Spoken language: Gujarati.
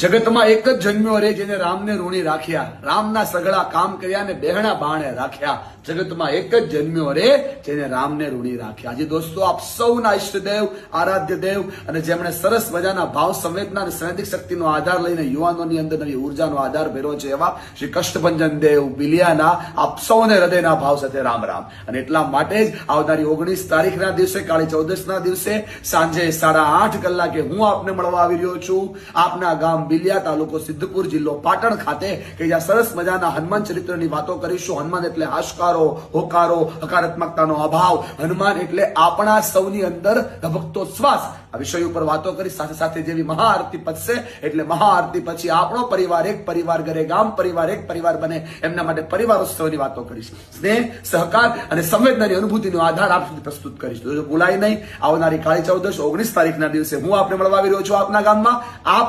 જગતમાં એક જ જન્મ્યો રે જેને રામને ઋણી રાખ્યા, રામના સઘળા કામ કર્યા ને બહેણા બાણે રાખ્યા. જગતમાં એક જ જન્મ્યો રે જેને રામને ઋણી રાખ્યા. આજે દોસ્તો આપ સૌના ઈષ્ટદેવ, આરાધ્ય દેવ અને જેમણે સરસ મજાના ભાવ સંવેદના અને સૈનિક શક્તિનો આધાર લઈને યુવાનોની અંદર નવી ઉર્જાનો આધાર ભર્યો છે એવા શ્રી કષ્ટભંજન દેવ બિલિયાના આપ સૌને હૃદયના ભાવ સાથે રામ રામ. અને એટલા માટે જ આવનારી 19 તારીખના દિવસે, કાળી ચૌદશના દિવસે સાંજે 8:30 કલાકે હું આપને મળવા આવી રહ્યો છું આપના ગામ બિલિયા, તાલુકો સિદ્ધપુર, જિલ્લો પાટણ ખાતે, કે જ્યાં સરસ મજાના હનુમાન ચરિત્રની વાતો કરીશું. હનુમાન એટલે હાશકારો, હોકારો, હકારાત્મકતાનો અભાવ. હનુમાન એટલે આપણા સૌની અંદર ધબકતો શ્વાસ. આ વિષય ઉપર વાતો કરી સાથે સાથે જેવી મહાઆરતી પતશે એટલે મહાઆરતી પછી આપણો પરિવાર એક પરિવાર ઘરે, ગામ પરિવાર એક પરિવાર બને એમના માટે પરિવારોત્સવની વાતો કરીશ. સ્નેહ, સહકાર અને સંવેદનાની અનુભૂતિનો આધાર આપ સુધી પ્રસ્તુત કરીશ. તો ભૂલાય નહીં, આવનારી કાળી ચૌદશ 19 તારીખના દિવસે હું આપને મળવા આવી રહ્યો છું આપના ગામમાં. આપ